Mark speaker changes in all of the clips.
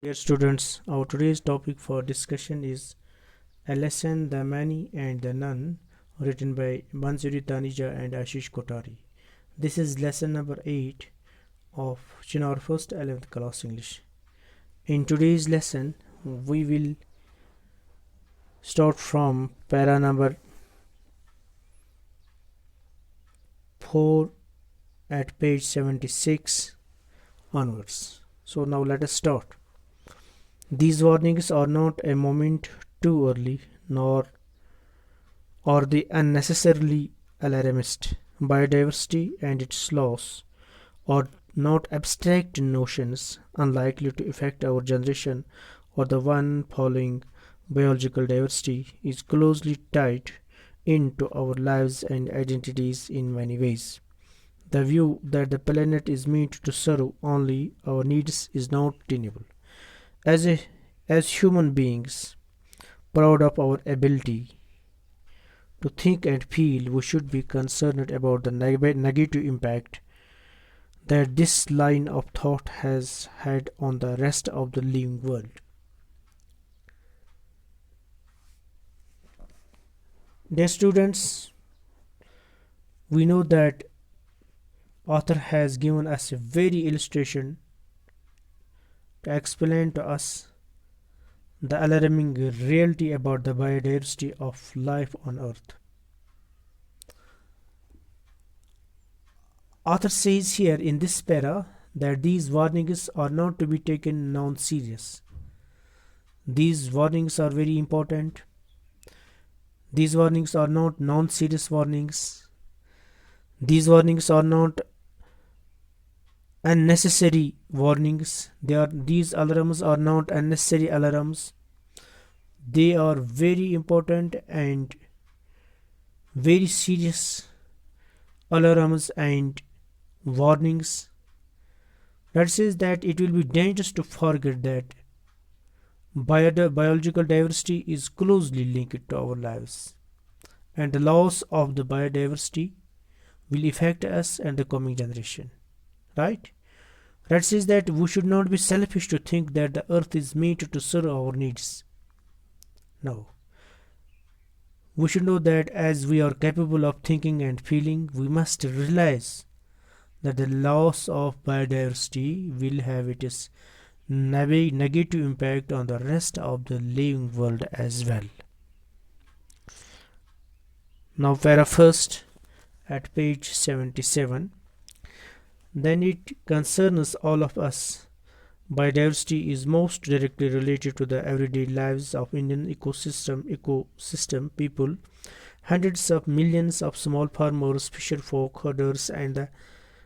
Speaker 1: Dear students, our today's topic for discussion is A Lesson, The Many and the None, written by Manjuri Tanija and Ashish Kotari. This is lesson number 8 of our first 11th class English. In today's lesson, we will start from para number 4 at page 76 onwards. So now let us start. These warnings are not a moment too early, nor are they unnecessarily alarmist. Biodiversity and its loss are not abstract notions unlikely to affect our generation or the one following. Biological diversity is closely tied into our lives and identities in many ways. The view that the planet is meant to serve only our needs is not tenable. As, a, as human beings, proud of our ability to think and feel, we should be concerned about the negative impact that this line of thought has had on the rest of the living world. Dear students, we know that author has given us a very illustration to explain to us the alarming reality about the biodiversity of life on earth. Author says here in this para that these warnings are not to be taken non-serious. These warnings are very important. These warnings are not non-serious warnings. These warnings are not unnecessary warnings. These alarms are not unnecessary alarms. They are very important and very serious alarms and warnings. That says that it will be dangerous to forget that biological diversity is closely linked to our lives, and the loss of the biodiversity will affect us and the coming generation. Right? That says that we should not be selfish to think that the earth is made to serve our needs. No. We should know that as we are capable of thinking and feeling, we must realize that the loss of biodiversity will have its negative impact on the rest of the living world as well. Now, para first at page 77. Then it concerns all of us. Biodiversity is most directly related to the everyday lives of Indian ecosystem people. Hundreds of millions of small farmers, fisher folk, herders, and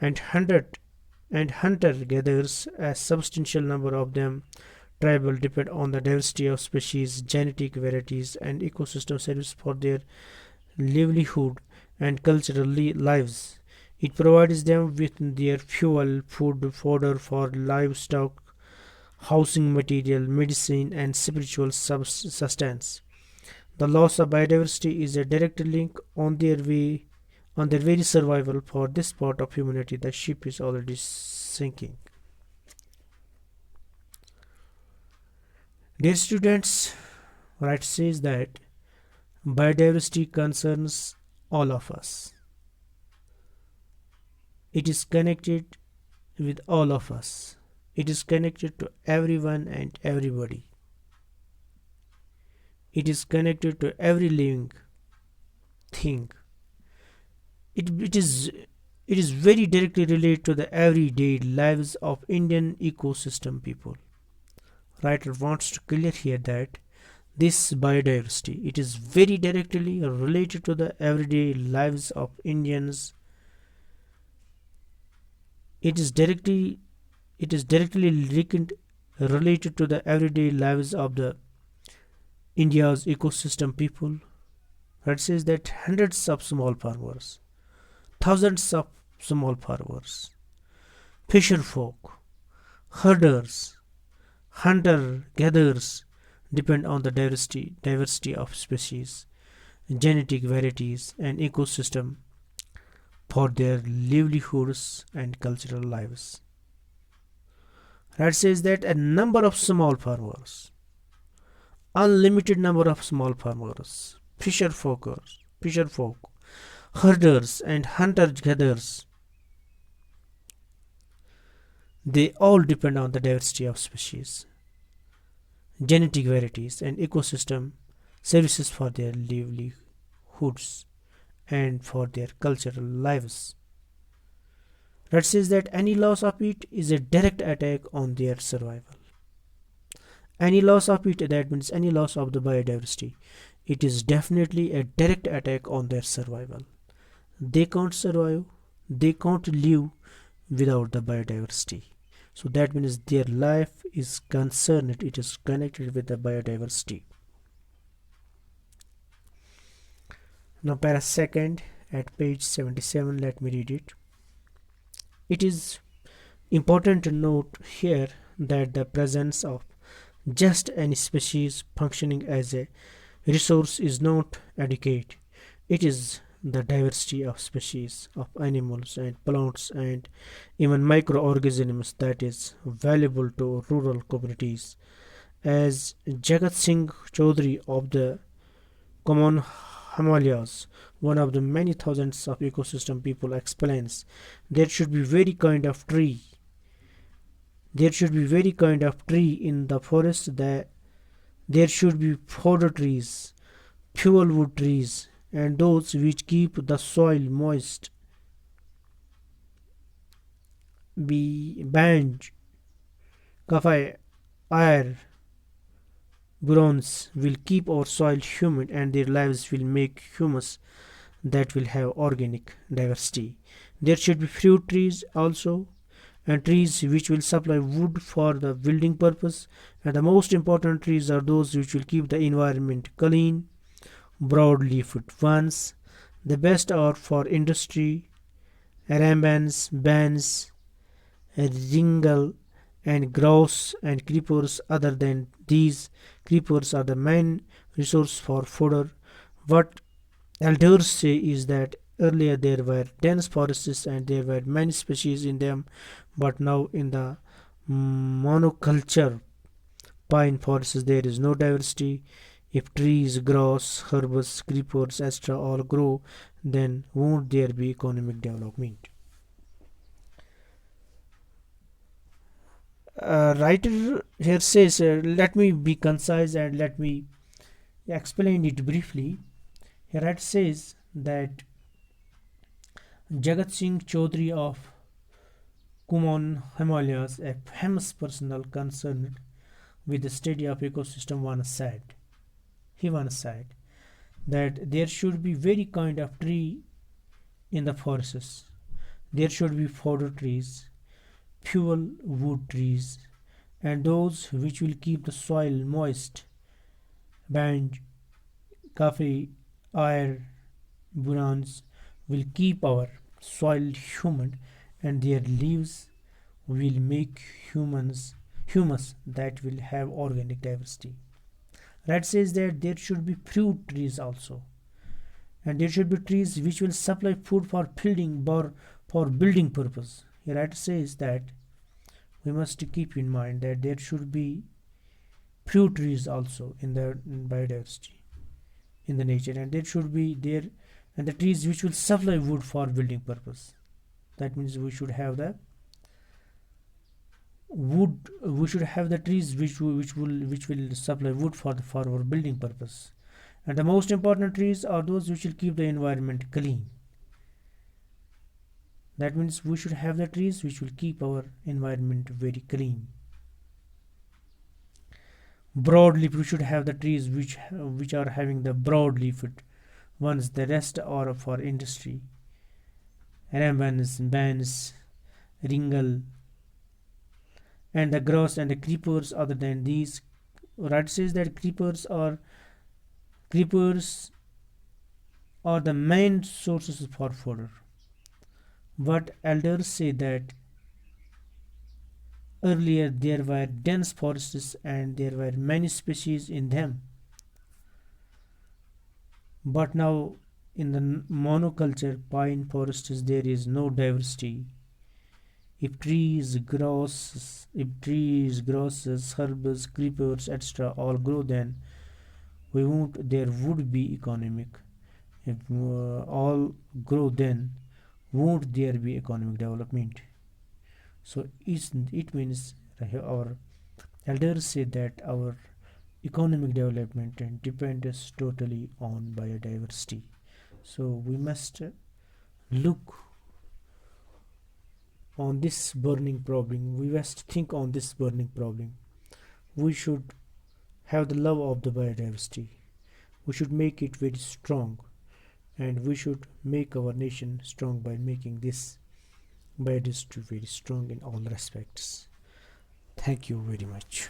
Speaker 1: hunter-gatherers, a substantial number of them tribal, depend on the diversity of species, genetic varieties, and ecosystem services for their livelihood and cultural lives. It provides them with their fuel, food, fodder for livestock, housing material, medicine, and spiritual sustenance. The loss of biodiversity is a direct link on their very survival. For this part of humanity, the ship is already sinking. Dear students, Wright says that biodiversity concerns all of us. It is connected with all of us. It is connected to everyone and everybody. It is connected to every living thing. It is very directly related to the everyday lives of Indian ecosystem people. Writer wants to clear here that this biodiversity, it is very directly related to the everyday lives of Indians. It is directly related to the everyday lives of the India's ecosystem people. That says that hundreds of small farmers, thousands of small farmers, fisher folk, herders, hunter gatherers depend on the diversity of species, genetic varieties, and ecosystem for their livelihoods and cultural lives. That says that a number of small farmers, unlimited number of small farmers, fisher folk, herders and hunter gatherers, they all depend on the diversity of species, genetic varieties, and ecosystem services for their livelihoods and for their cultural lives. That says that any loss of it is a direct attack on their survival. Any loss of it, that means any loss of the biodiversity, it is definitely a direct attack on their survival. They can't survive, they can't live without the biodiversity. So that means their life is concerned, it is connected with the biodiversity. Now, para second at page 77, let me read it. It is important to note here that the presence of just any species functioning as a resource is not adequate. It is the diversity of species of animals and plants and even microorganisms that is valuable to rural communities. As Jagat Singh Chaudhary of the Common Himalayas, one of the many thousands of ecosystem people explains, there should be very kind of tree. There should be very kind of tree in the forest. That there should be fodder trees, fuel wood trees, and those which keep the soil moist. Be banj, kaffir, air, bronze will keep our soil humid and their lives will make humus that will have organic diversity. There should be fruit trees also and trees which will supply wood for the building purpose, and the most important trees are those which will keep the environment clean, broad-leafed ones. The best are for industry, arambans, bans, ringle and grouse and creepers. Other than these, creepers are the main resource for fodder. What elders say is that earlier there were dense forests and there were many species in them, but now in the monoculture pine forests there is no diversity. If trees, grass, herbs, creepers, etc. all grow, then won't there be economic development? Writer here says, let me be concise and let me explain it briefly. Here it says that Jagat Singh Chaudhary of Kumaon Himalayas, a famous personal concerned with the study of ecosystem, once said, he once said that there should be very kind of tree in the forests. There should be fodder trees, fuel wood trees, and those which will keep the soil moist. Banj, coffee, air, bronze will keep our soil humid, and their leaves will make humus that will have organic diversity. Red says that there should be fruit trees also, and there should be trees which will supply food for building or for building purpose. Here it says that we must keep in mind that there should be fruit trees also in the biodiversity in the nature, and there should be there and the trees which will supply wood for building purpose. That means we should have the wood, we should have the trees which will supply wood for our building purpose, and the most important trees are those which will keep the environment clean. That means we should have the trees which will keep our environment very clean. Broadleaf, we should have the trees which are having the broad-leafed ones. The rest are for industry. Rambans, bans, ringle, and the grass and the creepers. Other than these, right says that creepers are the main sources for fodder. But elders say that earlier there were dense forests and there were many species in them, but now in the monoculture pine forests there is no diversity If trees, grasses, herbs, creepers, etc., all grow, then we won't. There would be economic. If all grow, then won't there be economic development? So it means our elders say that our economic development depends totally on biodiversity. So we must look on this burning problem. We must think on this burning problem. We should have the love of the biodiversity. We should make it very strong, and we should make our nation strong by making this biodiversity very strong in all respects. Thank you very much.